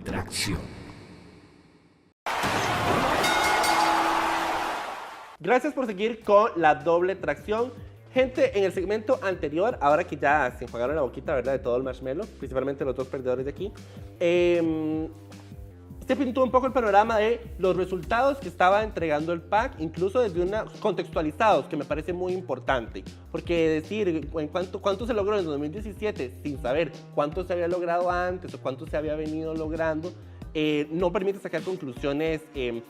tracción. Gracias por seguir con la doble tracción. Gente, en el segmento anterior, ahora que ya se enjuagaron la boquita, ¿verdad?, de todo el marshmallow, principalmente los dos perdedores de aquí, se pintó un poco el panorama de los resultados que estaba entregando el PAC, incluso desde contextualizados, que me parece muy importante. Porque decir cuánto se logró en 2017 sin saber cuánto se había logrado antes o cuánto se había venido logrando, no permite sacar conclusiones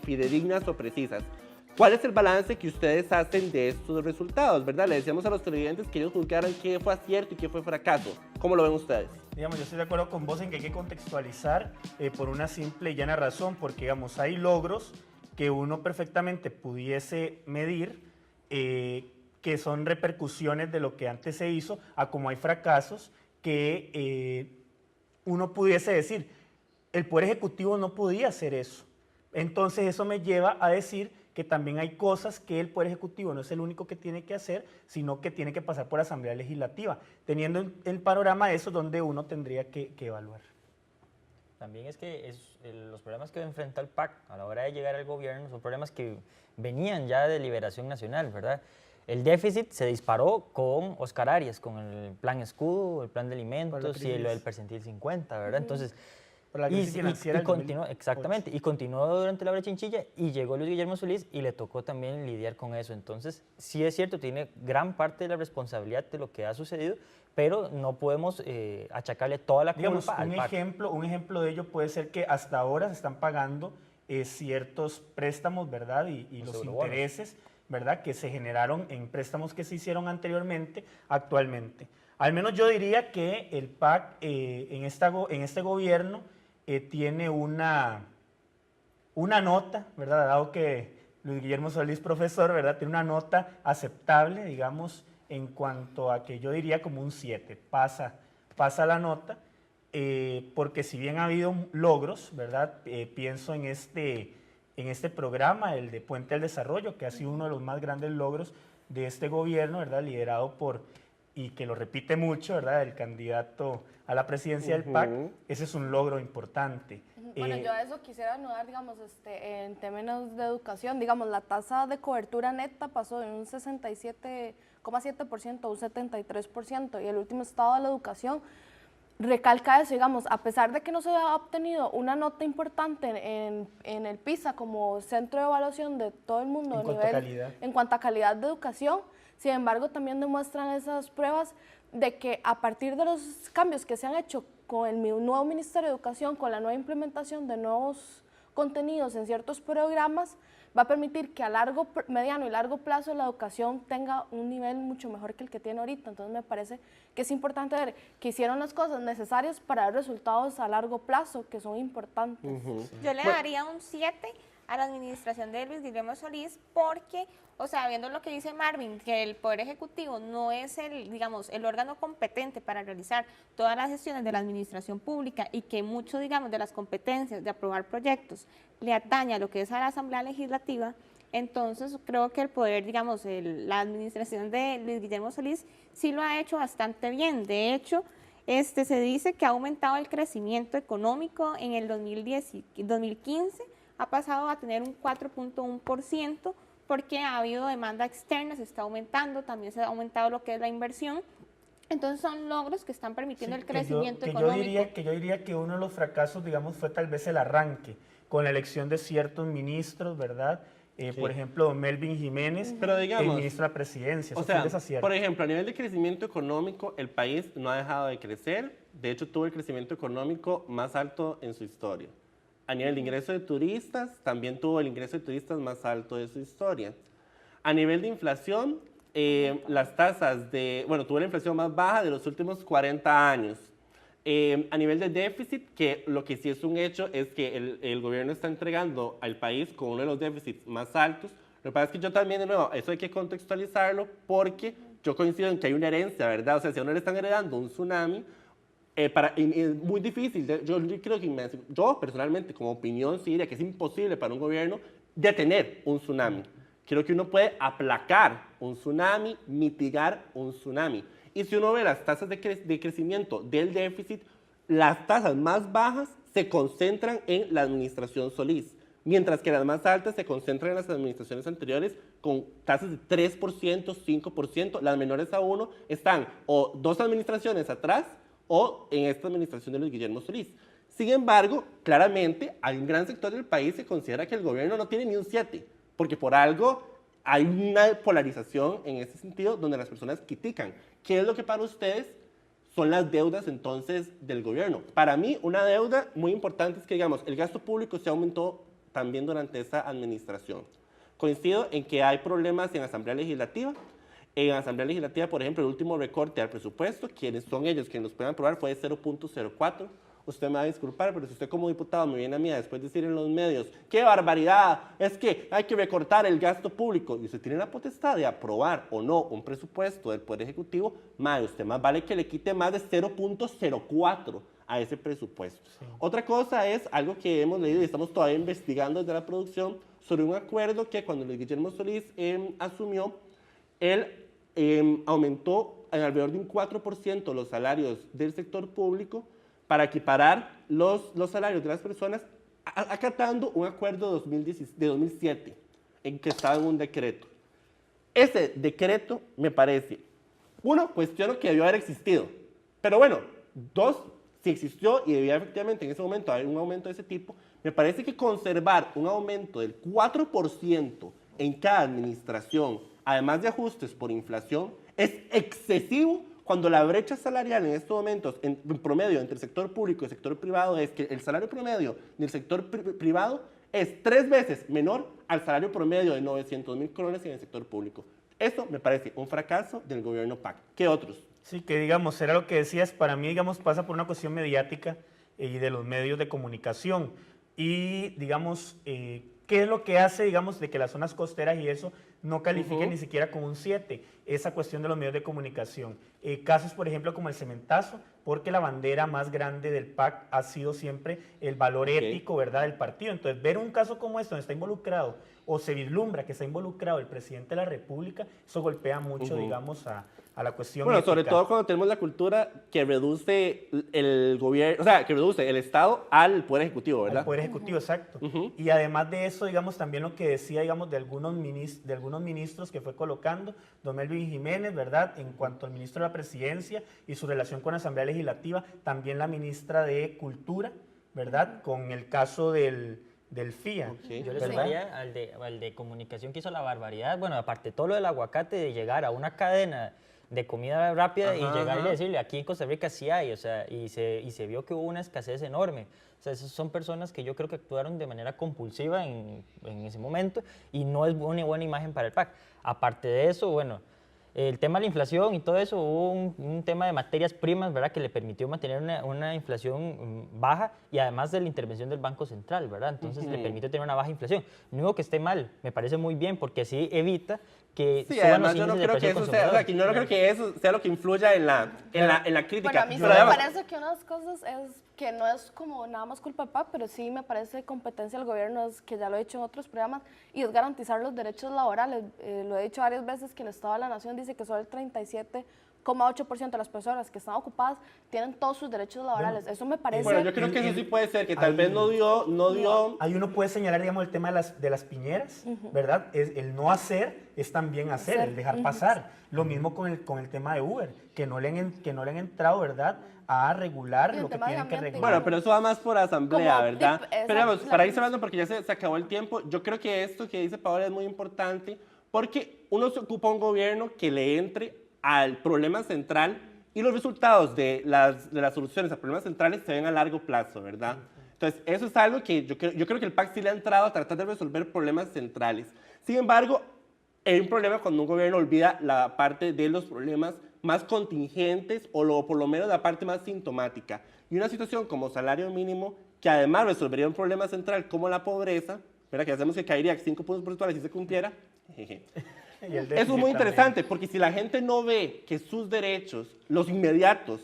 fidedignas o precisas. ¿Cuál es el balance que ustedes hacen de estos resultados, verdad? Le decíamos a los televidentes que ellos juzgaran qué fue acierto y qué fue fracaso. ¿Cómo lo ven ustedes? Digamos, yo estoy de acuerdo con vos en que hay que contextualizar por una simple y llana razón, porque digamos, hay logros que uno perfectamente pudiese medir, que son repercusiones de lo que antes se hizo, a como hay fracasos que uno pudiese decir, el Poder Ejecutivo no podía hacer eso. Entonces eso me lleva a decir que también hay cosas que el Poder Ejecutivo no es el único que tiene que hacer, sino que tiene que pasar por Asamblea Legislativa, teniendo el panorama de eso donde uno tendría que evaluar. También es que los problemas que enfrenta el PAC a la hora de llegar al gobierno son problemas que venían ya de Liberación Nacional, ¿verdad? El déficit se disparó con Oscar Arias, con el plan escudo, el plan de alimentos y lo del percentil 50, ¿verdad? Entonces, por la crisis financiera continuó, exactamente, y continuó durante la brecha chinchilla y llegó Luis Guillermo Solís y le tocó también lidiar con eso. Entonces, sí es cierto, tiene gran parte de la responsabilidad de lo que ha sucedido, pero no podemos achacarle toda la culpa al PAC. Un ejemplo de ello puede ser que hasta ahora se están pagando ciertos préstamos, ¿verdad? Y los intereses, ¿verdad?, que se generaron en préstamos que se hicieron anteriormente, actualmente. Al menos yo diría que el PAC en este gobierno tiene una nota, ¿verdad?, dado que Luis Guillermo Solís, profesor, ¿verdad?, tiene una nota aceptable, digamos, en cuanto a que yo diría como un 7, pasa la nota, porque si bien ha habido logros, ¿verdad?, pienso en este programa, el de Puente al Desarrollo, que ha sido uno de los más grandes logros de este gobierno, ¿verdad?, liderado por, y que lo repite mucho, ¿verdad?, el candidato a la presidencia del PAC, ese es un logro importante. Bueno, yo a eso quisiera anudar, digamos, en términos de educación, digamos, la tasa de cobertura neta pasó de un 67,7% a un 73%, y el último estado de la educación recalca eso, digamos, a pesar de que no se ha obtenido una nota importante en el PISA como centro de evaluación de todo el mundo en cuanto a calidad de educación, sin embargo, también demuestran esas pruebas de que a partir de los cambios que se han hecho con el nuevo Ministerio de Educación, con la nueva implementación de nuevos contenidos en ciertos programas, va a permitir que a mediano y largo plazo la educación tenga un nivel mucho mejor que el que tiene ahorita. Entonces me parece que es importante ver que hicieron las cosas necesarias para dar resultados a largo plazo, que son importantes. Yo le daría un 7 a la administración de Luis Guillermo Solís porque, o sea, viendo lo que dice Marvin, que el Poder Ejecutivo no es digamos, el órgano competente para realizar todas las gestiones de la administración pública y que mucho, digamos, de las competencias de aprobar proyectos le atañe a lo que es a la Asamblea Legislativa, entonces creo que el poder, digamos, la administración de Luis Guillermo Solís sí lo ha hecho bastante bien. De hecho, se dice que ha aumentado el crecimiento económico en el 2015, ha pasado a tener un 4.1%, porque ha habido demanda externa, se está aumentando, también se ha aumentado lo que es la inversión. Entonces son logros que están permitiendo el crecimiento económico. Yo diría que uno de los fracasos, digamos, fue tal vez el arranque, con la elección de ciertos ministros, ¿verdad? Por ejemplo, don Melvin Jiménez, pero digamos, el ministro de la presidencia. O sea, por ejemplo, a nivel de crecimiento económico, el país no ha dejado de crecer. De hecho, tuvo el crecimiento económico más alto en su historia. A nivel de ingreso de turistas, también tuvo el ingreso de turistas más alto de su historia. A nivel de inflación, las tasas tuvo la inflación más baja de los últimos 40 años. A nivel de déficit, que lo que sí es un hecho es que el gobierno está entregando al país con uno de los déficits más altos. Lo que pasa es que yo también, de nuevo, eso hay que contextualizarlo porque yo coincido en que hay una herencia, ¿verdad? O sea, si a uno le están heredando un tsunami, es muy difícil. Yo creo que yo personalmente, como opinión, sí diría que es imposible para un gobierno detener un tsunami. Creo que uno puede aplacar un tsunami, mitigar un tsunami. Y si uno ve las tasas de crecimiento del déficit, las tasas más bajas se concentran en la administración Solís, mientras que las más altas se concentran en las administraciones anteriores con tasas de 3%, 5%, las menores a 1 están o 2 administraciones atrás o en esta administración de Luis Guillermo Solís. Sin embargo, claramente hay un gran sector del país que considera que el gobierno no tiene ni un 7, porque por algo hay una polarización en ese sentido donde las personas critican. ¿Qué es lo que para ustedes son las deudas entonces del gobierno? Para mí, una deuda muy importante es que, digamos, el gasto público se aumentó también durante esa administración. Coincido en que hay problemas en Asamblea Legislativa. En Asamblea Legislativa, por ejemplo, el último recorte al presupuesto, quienes son ellos quienes los pueden aprobar, fue de 0.04. Usted me va a disculpar, pero si usted como diputado me viene a mí a después decir en los medios, ¡qué barbaridad! Es que hay que recortar el gasto público, y usted tiene la potestad de aprobar o no un presupuesto del Poder Ejecutivo, usted más vale que le quite más de 0.04 a ese presupuesto. Sí. Otra cosa es algo que hemos leído y estamos todavía investigando desde la producción sobre un acuerdo que cuando Luis Guillermo Solís asumió, él aumentó en alrededor de un 4% los salarios del sector público para equiparar los salarios de las personas, acatando un acuerdo de 2007, en que estaba en un decreto. Ese decreto me parece, uno, cuestiono que debió haber existido, pero bueno, dos, si existió y debía efectivamente en ese momento haber un aumento de ese tipo, me parece que conservar un aumento del 4% en cada administración, además de ajustes por inflación, es excesivo cuando la brecha salarial en estos momentos, en promedio entre el sector público y el sector privado, es que el salario promedio del sector privado es 3 veces menor al salario promedio de 900.000 colones en el sector público. Eso me parece un fracaso del gobierno PAC. ¿Qué otros? Sí, que digamos, era lo que decías, para mí, digamos, pasa por una cuestión mediática y de los medios de comunicación. Y, digamos, ¿qué es lo que hace, digamos, de que las zonas costeras y eso no califiquen ni siquiera con un 7? Esa cuestión de los medios de comunicación. Casos, por ejemplo, como el cementazo, porque la bandera más grande del PAC ha sido siempre el valor ético, ¿verdad?, del partido. Entonces, ver un caso como este, donde está involucrado, o se vislumbra que está involucrado el presidente de la República, eso golpea mucho, digamos, a la cuestión Bueno, ética. sobre todo cuando tenemos la cultura que reduce el gobierno, o sea, que reduce el Estado al Poder Ejecutivo, ¿verdad? Al Poder Ejecutivo, exacto. Y además de eso, digamos, también lo que decía, digamos, de algunos ministros que fue colocando, don Melvin Jiménez, ¿verdad?, en cuanto al ministro de la Presidencia y su relación con la Asamblea Legislativa, también la ministra de Cultura, ¿verdad?, con el caso del FIA. Okay. Yo le sumaría al de comunicación que hizo la barbaridad, bueno, aparte de todo lo del aguacate, de llegar a una cadena de comida rápida y llegar y decirle, aquí en Costa Rica sí hay, o sea, y se vio que hubo una escasez enorme. O sea, esas son personas que yo creo que actuaron de manera compulsiva en ese momento y no es una buena imagen para el PAC. Aparte de eso, bueno, el tema de la inflación y todo eso, hubo un tema de materias primas, ¿verdad?, que le permitió mantener una inflación baja y además de la intervención del Banco Central, ¿verdad? Entonces le permitió tener una baja inflación. No digo que esté mal, me parece muy bien porque así evita que suban los índices de precio consumidor. Yo no creo que eso sea lo que influya en la crítica. Bueno, a mí sí me parece que unas cosas es que no es como nada más culpa del PAC, pero sí me parece competencia del gobierno, es que ya lo he dicho en otros programas, y es garantizar los derechos laborales. Lo he dicho varias veces que el Estado de la Nación dice que solo el 37,8% de las personas que están ocupadas tienen todos sus derechos laborales. Eso me parece... Bueno, yo creo que eso sí puede ser, que tal vez no dio... Ahí uno puede señalar, digamos, el tema de las piñeras, ¿verdad? El no hacer es también hacer, el dejar pasar. Lo mismo con el tema de Uber, que no le han entrado, ¿verdad?, a regular lo que tienen que regular. Bueno, pero eso va más por asamblea, Como ¿verdad? Pero digamos, para ir misma. cerrando, porque ya se acabó el tiempo, yo creo que esto que dice Paola es muy importante, porque uno se ocupa un gobierno que le entre al problema central y los resultados de las soluciones a problemas centrales se ven a largo plazo, ¿verdad? Entonces, eso es algo que yo creo que el PAC sí le ha entrado a tratar de resolver problemas centrales. Sin embargo, hay un problema cuando un gobierno olvida la parte de los problemas más contingentes o por lo menos la parte más sintomática. Y una situación como salario mínimo, que además resolvería un problema central como la pobreza, ¿verdad?, que hacemos que caería a 5 puntos porcentuales si se cumpliera. Eso es muy interesante, porque si la gente no ve que sus derechos, los inmediatos,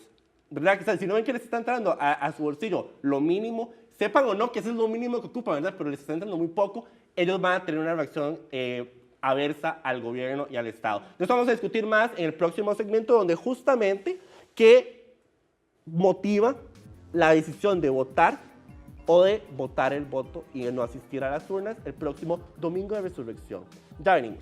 ¿verdad?, o sea, si no ven que les está entrando a su bolsillo lo mínimo, sepan o no que eso es lo mínimo que ocupa, ¿verdad?, pero les está entrando muy poco, ellos van a tener una reacción aversa al gobierno y al Estado. Entonces vamos a discutir más en el próximo segmento, donde justamente qué motiva la decisión de votar o de votar el voto y de no asistir a las urnas el próximo domingo de resurrección. Ya venimos.